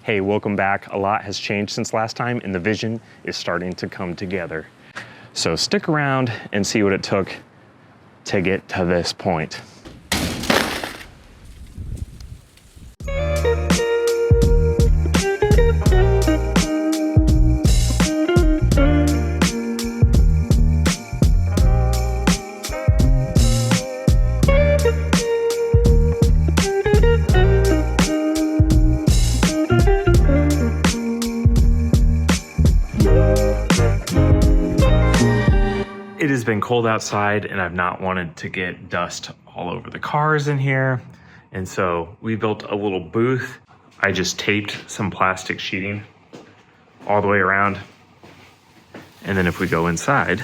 Hey, welcome back. A lot has changed since last time and the vision is starting to come together. So stick around and see what it took to get to this point. It has been cold outside and I've not wanted to get dust all over the cars in here. And so we built a little booth. I just taped some plastic sheeting all the way around. And then if we go inside,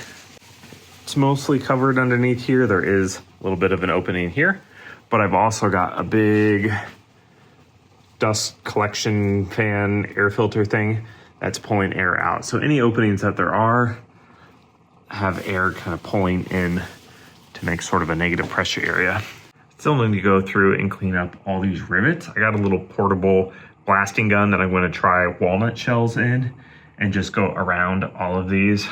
it's mostly covered underneath here. There is a little bit of an opening here, but I've also got a big dust collection fan air filter thing that's pulling air out. So any openings that there are have air kind of pulling in to make sort of a negative pressure area. Still need to go through and clean up all these rivets. I got a little portable blasting gun that I'm going to try walnut shells in and just go around all of these.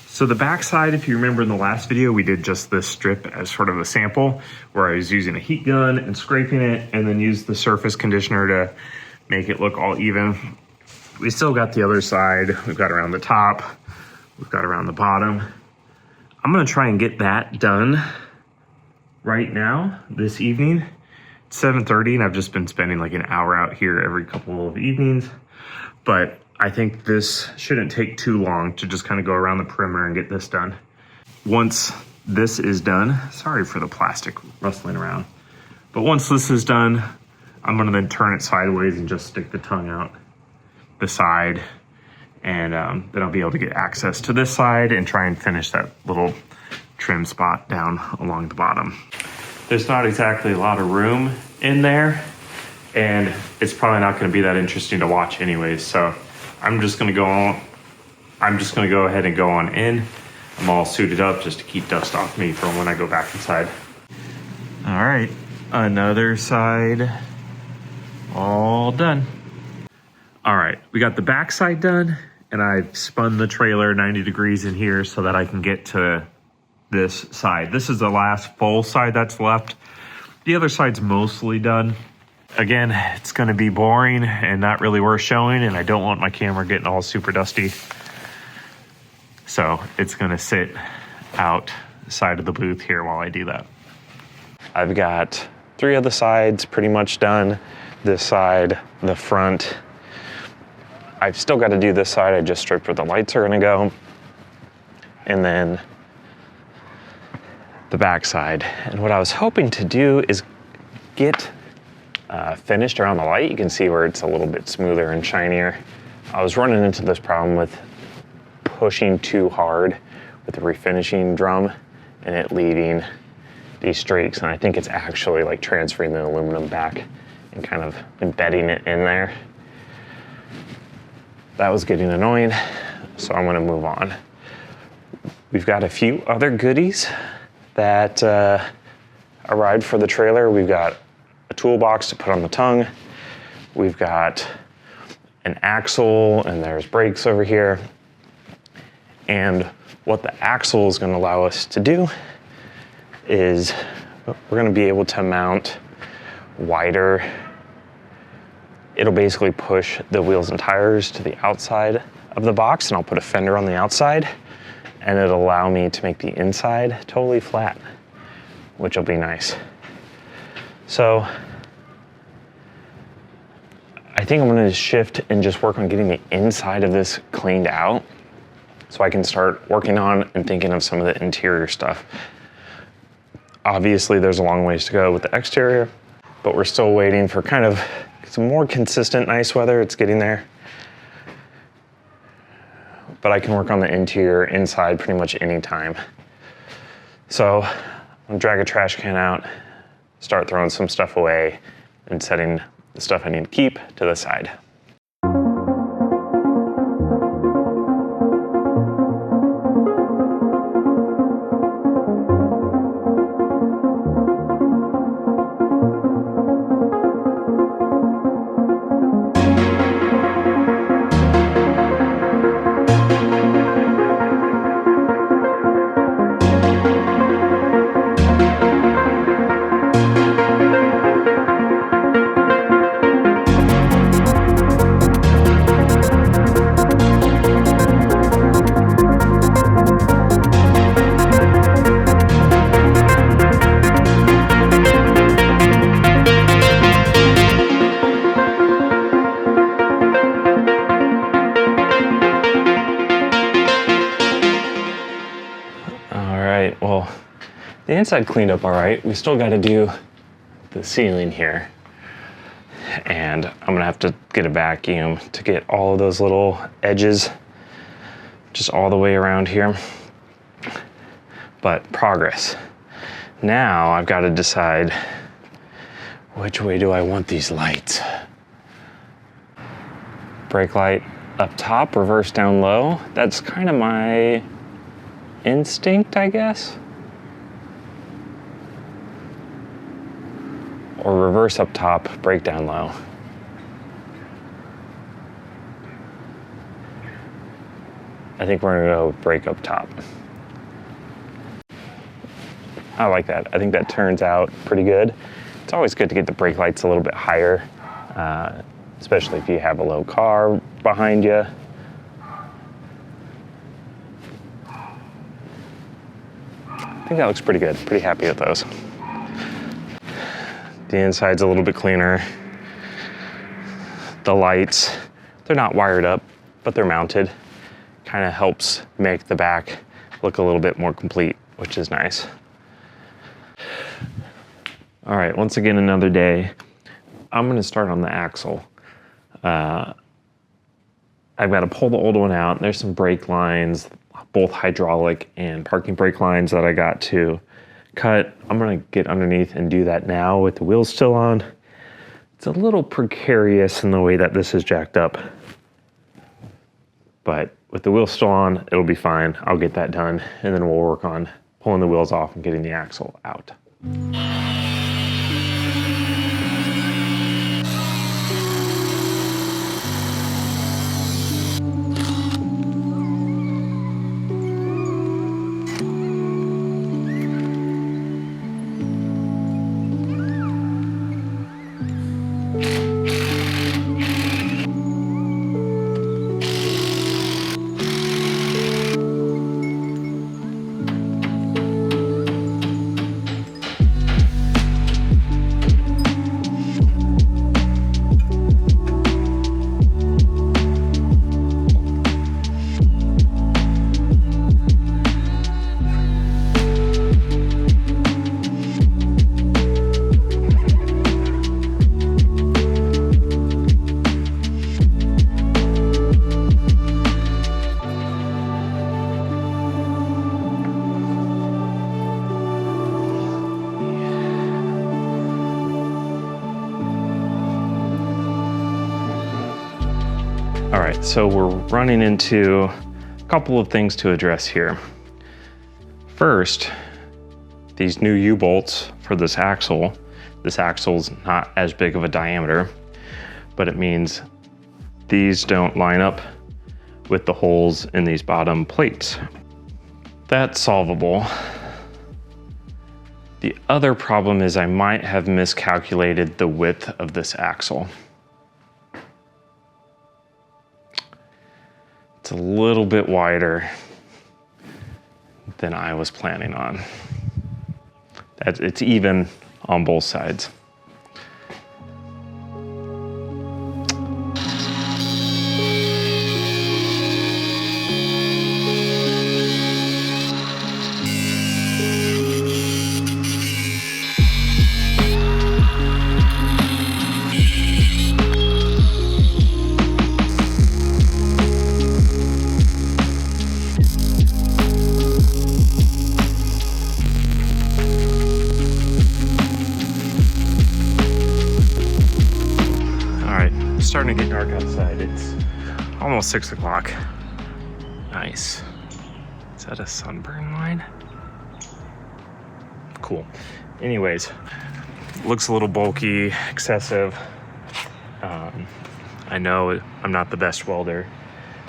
So the backside, if you remember in the last video, we did just this strip as sort of a sample where I was using a heat gun and scraping it and then used the surface conditioner to make it look all even. We still got the other side. We've got around the top. We've got around the bottom. I'm gonna try and get that done right now, this evening. It's 7:30 and I've just been spending like an hour out here every couple of evenings. But I think this shouldn't take too long to just kind of go around the perimeter and get this done. Once this is done, sorry for the plastic rustling around, but once this is done, I'm gonna then turn it sideways and just stick the tongue out the side. And then I'll be able to get access to this side and try and finish that little trim spot down along the bottom. There's not exactly a lot of room in there, and it's probably not gonna be that interesting to watch anyways. So I'm just gonna go ahead and go on in. I'm all suited up just to keep dust off me for when I go back inside. All right, another side all done. All right, we got the back side done. And I've spun the trailer 90 degrees in here so that I can get to this side. This is the last full side that's left. The other side's mostly done. Again, it's gonna be boring and not really worth showing, and I don't want my camera getting all super dusty. So it's gonna sit outside of the booth here while I do that. I've got 3 of the sides pretty much done. This side, the front. I've still got to do this side. I just stripped where the lights are going to go. And then the back side. And what I was hoping to do is get finished around the light. You can see where it's a little bit smoother and shinier. I was running into this problem with pushing too hard with the refinishing drum and it leaving these streaks. And I think it's actually like transferring the aluminum back and kind of embedding it in there. That was getting annoying, so I'm gonna move on. We've got a few other goodies that arrived for the trailer. We've got a toolbox to put on the tongue. We've got an axle, and there's brakes over here. And what the axle is gonna allow us to do is we're gonna be able to mount wider. It'll basically push the wheels and tires to the outside of the box, and I'll put a fender on the outside, and it'll allow me to make the inside totally flat, which will be nice. So I think I'm gonna shift and just work on getting the inside of this cleaned out so I can start working on and thinking of some of the interior stuff. Obviously, there's a long ways to go with the exterior, but we're still waiting for kind of some more consistent nice weather. It's getting there. But I can work on the interior inside pretty much any time. So I'm gonna drag a trash can out, start throwing some stuff away, and setting the stuff I need to keep to the side. The inside cleaned up all right. We still got to do the ceiling here. And I'm gonna have to get a vacuum to get all of those little edges just all the way around here. But progress. Now I've got to decide which way do I want these lights. Brake light up top, reverse down low. That's kind of my instinct, I guess. Or reverse up top, brake down low. I think we're gonna go with brake up top. I like that. I think that turns out pretty good. It's always good to get the brake lights a little bit higher, especially if you have a low car behind you. I think that looks pretty good. Pretty happy with those. The inside's a little bit cleaner. The lights, they're not wired up, but they're mounted. Kind of helps make the back look a little bit more complete, which is nice. All right, once again, another day. I'm gonna start on the axle. I've got to pull the old one out. There's some brake lines, both hydraulic and parking brake lines that I got to cut. I'm gonna get underneath and do that now with the wheels still on. It's a little precarious in the way that this is jacked up, but with the wheels still on, it'll be fine. I'll get that done, and then we'll work on pulling the wheels off and getting the axle out. All right, so we're running into a couple of things to address here. First, these new U-bolts for this axle. This axle's not as big of a diameter, but it means these don't line up with the holes in these bottom plates. That's solvable. The other problem is I might have miscalculated the width of this axle. It's a little bit wider than I was planning on. It's even on both sides. Starting to get dark outside. It's almost 6 o'clock. Nice. Is that a sunburn line? Cool. Anyways, looks a little bulky, excessive. I know I'm not the best welder,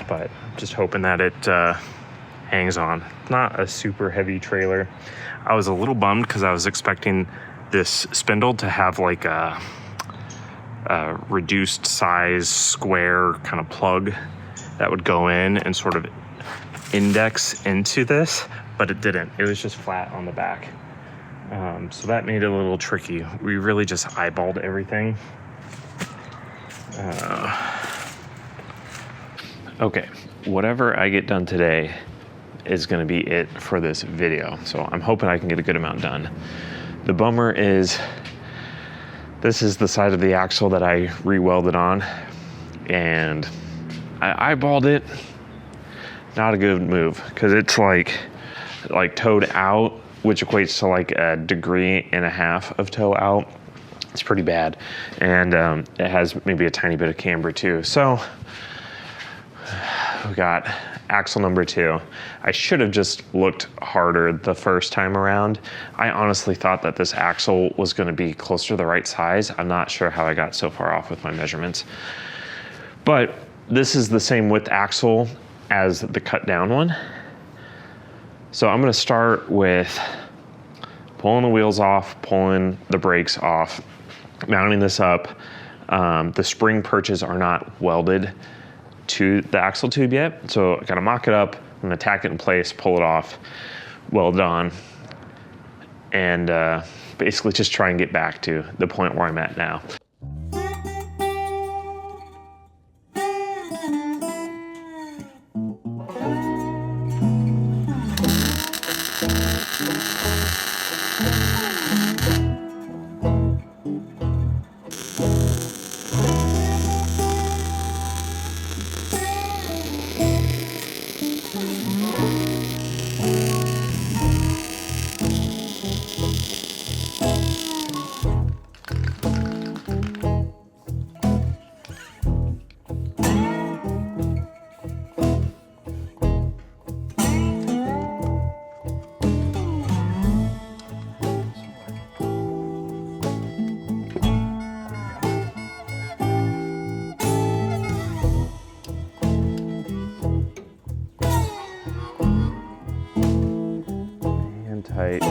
but I'm just hoping that it hangs on. Not a super heavy trailer. I was a little bummed because I was expecting this spindle to have like a reduced size square kind of plug that would go in and sort of index into this, but it didn't. It was just flat on the back. So that made it a little tricky. We really just eyeballed everything. Okay, whatever I get done today, is gonna be it for this video. So I'm hoping I can get a good amount done. The bummer is, this is the side of the axle that I re-welded on, and I eyeballed it. Not a good move, because it's like towed out, which equates to like 1.5 degrees of tow out. It's pretty bad, and it has maybe a tiny bit of camber too. So we got axle number 2. I should have just looked harder the first time around. I honestly thought that this axle was going to be closer to the right size. I'm not sure how I got so far off with my measurements, but this is the same width axle as the cut down one. So I'm going to start with pulling the wheels off, pulling the brakes off, mounting this up. The spring perches are not welded to the axle tube yet, so I gotta mock it up. I'm gonna tack it in place, pull it off, weld it on, and basically just try and get back to the point where I'm at now. Tight.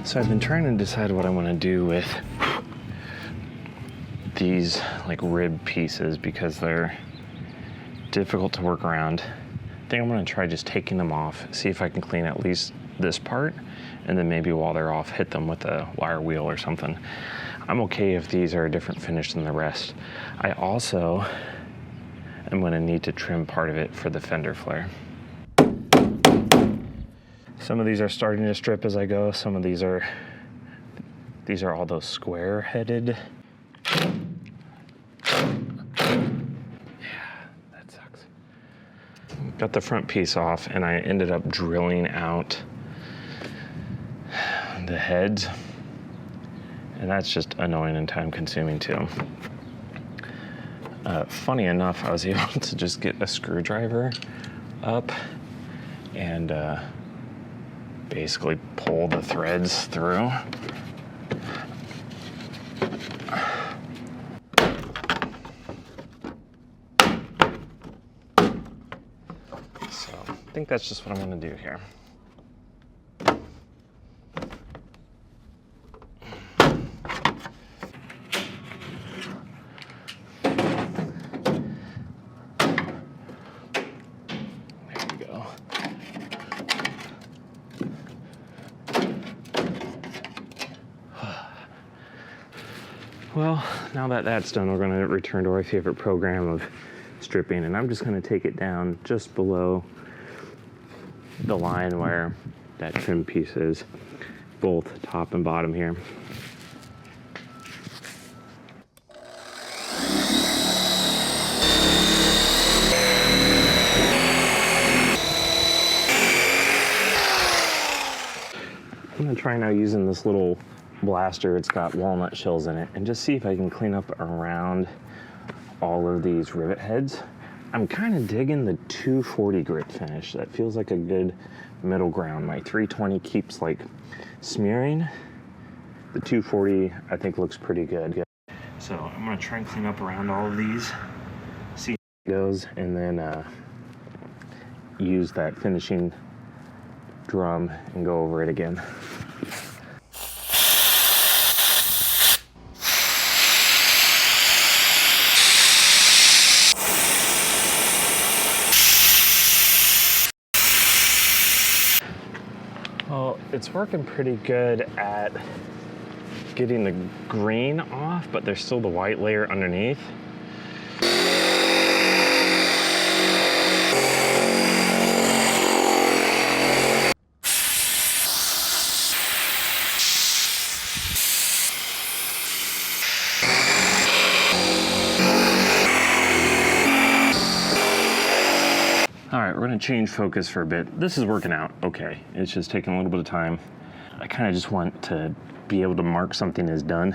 So I've been trying to decide what I want to do with these like rib pieces because they're difficult to work around. I think I'm going to try just taking them off, see if I can clean at least this part, and then maybe while they're off, hit them with a wire wheel or something. I'm okay if these are a different finish than the rest. I also am going to need to trim part of it for the fender flare. Some of these are starting to strip as I go. Some of these are all those square-headed. Yeah, that sucks. Got the front piece off, and I ended up drilling out the heads, and that's just annoying and time-consuming too. Funny enough, I was able to just get a screwdriver up and basically pull the threads through. So I think that's just what I'm going to do here. Well, now that that's done, we're going to return to our favorite program of stripping, and I'm just going to take it down just below the line where that trim piece is, both top and bottom here. I'm going to try now using this little blaster. It's got walnut shells in it, and just see if I can clean up around all of these rivet heads. I'm kind of digging the 240 grit finish. That feels like a good middle ground. My 320 keeps like smearing. The 240 I think looks pretty good. So I'm gonna try and clean up around all of these, see how it goes, and then use that finishing drum and go over it again. Well, it's working pretty good at getting the green off, but there's still the white layer underneath. All right, we're gonna change focus for a bit. This is working out okay. It's just taking a little bit of time. I kind of just want to be able to mark something as done.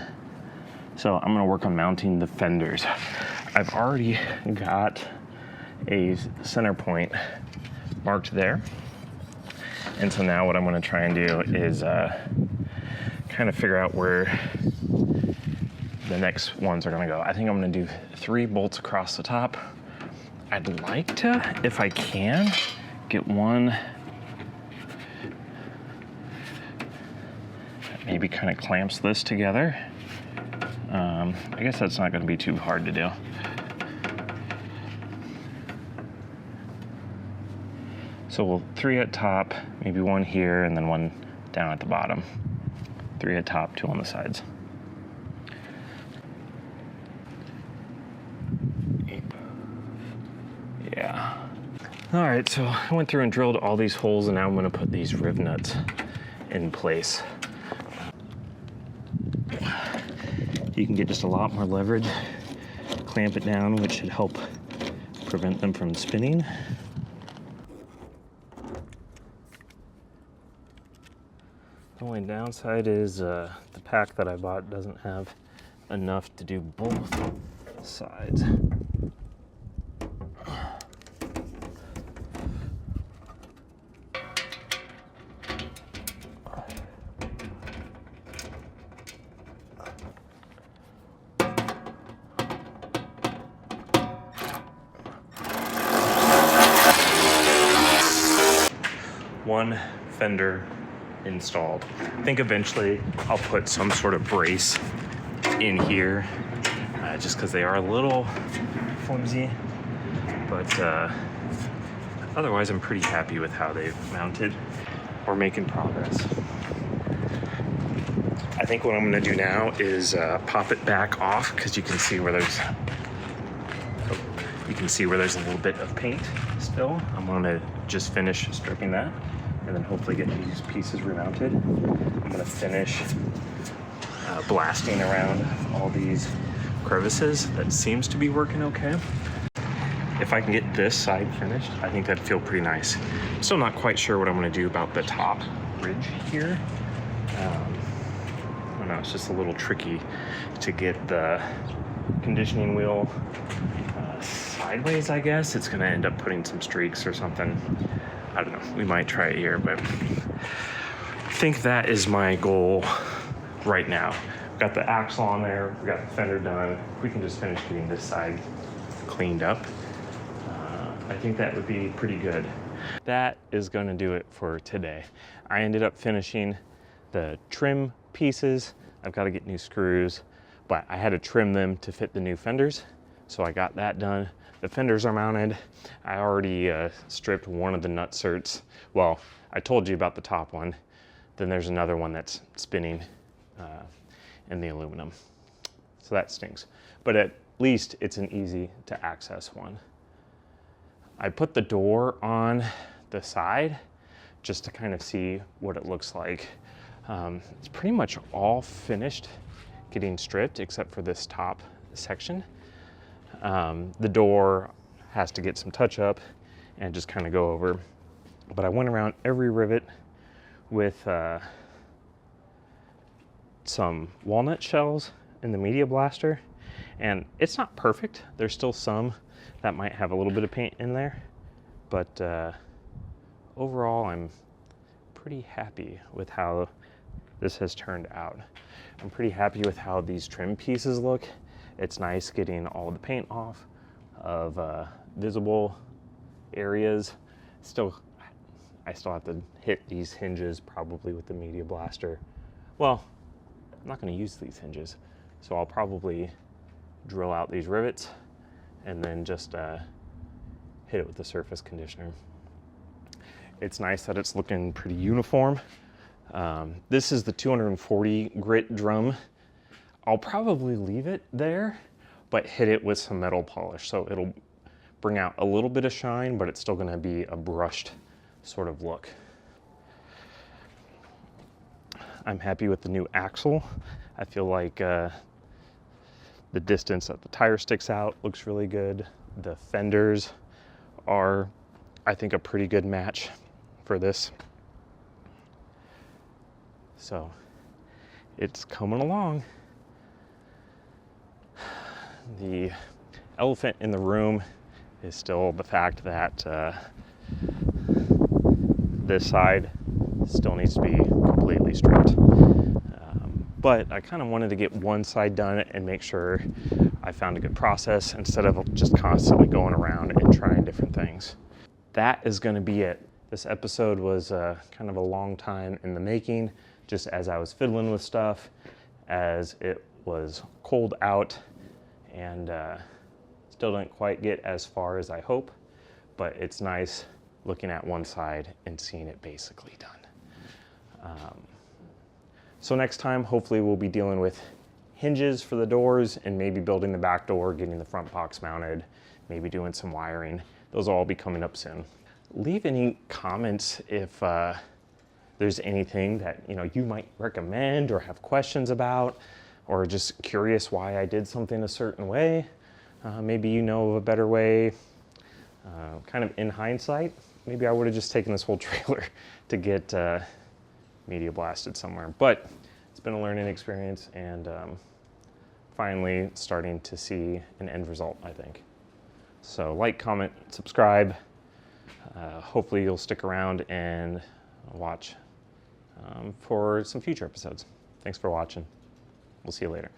So I'm gonna work on mounting the fenders. I've already got a center point marked there. And so now what I'm gonna try and do is kind of figure out where the next ones are gonna go. I think I'm gonna do 3 bolts across the top. I'd like to, if I can, get one that maybe kind of clamps this together. I guess that's not gonna be too hard to do. So we'll 3 at top, maybe 1 here, and then 1 down at the bottom. 3 at top, 2 on the sides. Yeah. All right, so I went through and drilled all these holes, and now I'm gonna put these riv nuts in place. You can get just a lot more leverage, clamp it down, which should help prevent them from spinning. The only downside is the pack that I bought doesn't have enough to do both sides. One fender installed. I think eventually I'll put some sort of brace in here just because they are a little flimsy, but otherwise I'm pretty happy with how they've mounted. We're making progress. I think what I'm gonna do now is pop it back off because you can see where there's a little bit of paint still. I'm gonna just finish stripping that and then hopefully get these pieces remounted. I'm gonna finish blasting around all these crevices. That seems to be working okay. If I can get this side finished, I think that'd feel pretty nice. Still not quite sure what I'm gonna do about the top ridge here. I don't know, it's just a little tricky to get the conditioning wheel sideways, I guess. It's gonna end up putting some streaks or something. I don't know, we might try it here, but I think that is my goal right now. We've got the axle on there, we've got the fender done. We can just finish getting this side cleaned up. I think that would be pretty good. That is gonna do it for today. I ended up finishing the trim pieces. I've got to get new screws, but I had to trim them to fit the new fenders. So I got that done. The fenders are mounted. I already stripped one of the nutserts. Well, I told you about the top one. Then there's another one that's spinning in the aluminum. So that stinks. But at least it's an easy to access one. I put the door on the side just to kind of see what it looks like. It's pretty much all finished getting stripped except for this top section. The door has to get some touch up and just kind of go over. But I went around every rivet with some walnut shells in the media blaster And it's not perfect. There's still some that might have a little bit of paint in there, but overall I'm pretty happy with how this has turned out. I'm pretty happy with how these trim pieces look. It's nice getting all the paint off of visible areas. I still have to hit these hinges probably with the Media Blaster. Well, I'm not going to use these hinges, so I'll probably drill out these rivets and then just hit it with the surface conditioner. It's nice that it's looking pretty uniform. This is the 240 grit drum. I'll probably leave it there, but hit it with some metal polish, so it'll bring out a little bit of shine, but it's still gonna be a brushed sort of look. I'm happy with the new axle. I feel like the distance that the tire sticks out looks really good. The fenders are, I think, a pretty good match for this. So it's coming along. The elephant in the room is still the fact that this side still needs to be completely stripped. But I kind of wanted to get one side done and make sure I found a good process instead of just constantly going around and trying different things. That is going to be it. This episode was kind of a long time in the making, just as I was fiddling with stuff, as it was cold out, and still didn't quite get as far as I hope, but it's nice looking at one side and seeing it basically done. So next time, hopefully we'll be dealing with hinges for the doors and maybe building the back door, getting the front box mounted, maybe doing some wiring. Those will all be coming up soon. Leave any comments if there's anything that you might recommend or have questions about, or just curious why I did something a certain way. Maybe you know of a better way. Kind of in hindsight, maybe I would have just taken this whole trailer to get Media Blasted somewhere. But it's been a learning experience, and finally starting to see an end result, I think. So like, comment, subscribe. Hopefully you'll stick around and watch for some future episodes. Thanks for watching. We'll see you later.